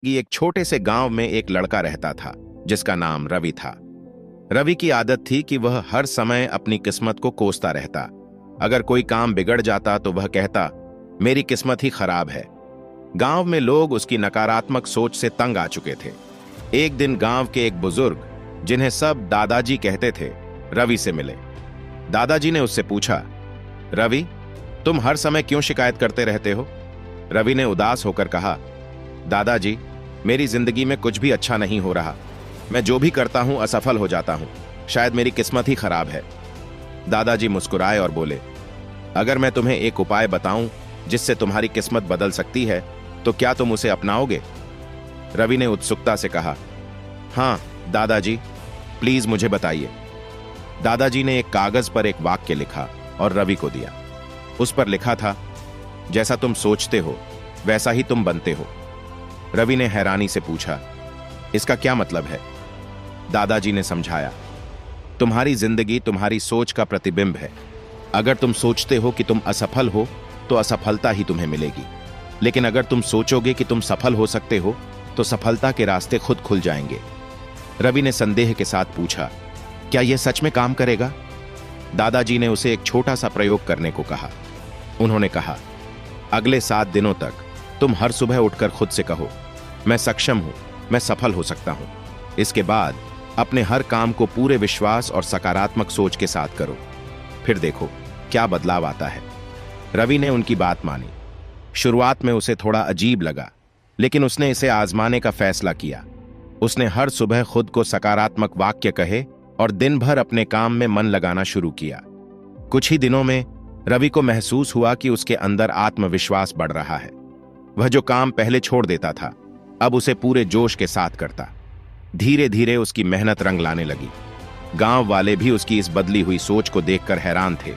कि एक छोटे से गांव में एक लड़का रहता था जिसका नाम रवि था। रवि की आदत थी कि वह हर समय अपनी किस्मत को कोसता रहता। अगर कोई काम बिगड़ जाता तो वह कहता, मेरी किस्मत ही खराब है। गांव में लोग उसकी नकारात्मक सोच से तंग आ चुके थे। एक दिन गांव के एक बुजुर्ग, जिन्हें सब दादाजी कहते थे, रवि से मिले। दादाजी ने उससे पूछा, रवि, तुम हर समय क्यों शिकायत करते रहते हो? रवि ने उदास होकर कहा, दादाजी, मेरी जिंदगी में कुछ भी अच्छा नहीं हो रहा। मैं जो भी करता हूं असफल हो जाता हूं। शायद मेरी किस्मत ही खराब है। दादाजी मुस्कुराए और बोले, अगर मैं तुम्हें एक उपाय बताऊं जिससे तुम्हारी किस्मत बदल सकती है तो क्या तुम उसे अपनाओगे? रवि ने उत्सुकता से कहा, हाँ दादाजी, प्लीज मुझे बताइए। दादाजी ने एक कागज पर एक वाक्य लिखा और रवि को दिया। उस पर लिखा था, जैसा तुम सोचते हो वैसा ही तुम बनते हो। रवि ने हैरानी से पूछा, इसका क्या मतलब है? दादाजी ने समझाया, तुम्हारी जिंदगी तुम्हारी सोच का प्रतिबिंब है। अगर तुम सोचते हो कि तुम असफल हो तो असफलता ही तुम्हें मिलेगी, लेकिन अगर तुम सोचोगे कि तुम सफल हो सकते हो तो सफलता के रास्ते खुद खुल जाएंगे। रवि ने संदेह के साथ पूछा, क्या यह सच में काम करेगा? दादाजी ने उसे एक छोटा सा प्रयोग करने को कहा। उन्होंने कहा, अगले 7 दिनों तक तुम हर सुबह उठकर खुद से कहो, मैं सक्षम हूं, मैं सफल हो सकता हूं। इसके बाद अपने हर काम को पूरे विश्वास और सकारात्मक सोच के साथ करो, फिर देखो क्या बदलाव आता है। रवि ने उनकी बात मानी। शुरुआत में उसे थोड़ा अजीब लगा, लेकिन उसने इसे आजमाने का फैसला किया। उसने हर सुबह खुद को सकारात्मक वाक्य कहे और दिन भर अपने काम में मन लगाना शुरू किया। कुछ ही दिनों में रवि को महसूस हुआ कि उसके अंदर आत्मविश्वास बढ़ रहा है। वह जो काम पहले छोड़ देता था, अब उसे पूरे जोश के साथ करता। धीरे धीरे उसकी मेहनत रंग लाने लगी। गांव वाले भी उसकी इस बदली हुई सोच को देखकर हैरान थे।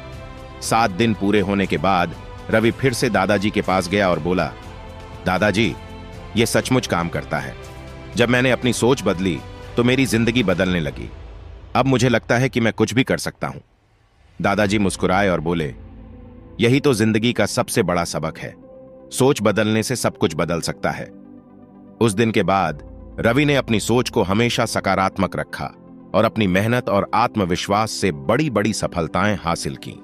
7 दिन पूरे होने के बाद रवि फिर से दादाजी के पास गया और बोला, दादाजी, यह सचमुच काम करता है। जब मैंने अपनी सोच बदली तो मेरी जिंदगी बदलने लगी। अब मुझे लगता है कि मैं कुछ भी कर सकता हूं। दादाजी मुस्कुराए और बोले, यही तो जिंदगी का सबसे बड़ा सबक है। सोच बदलने से सब कुछ बदल सकता है। उस दिन के बाद रवि ने अपनी सोच को हमेशा सकारात्मक रखा और अपनी मेहनत और आत्मविश्वास से बड़ी बड़ी सफलताएं हासिल की।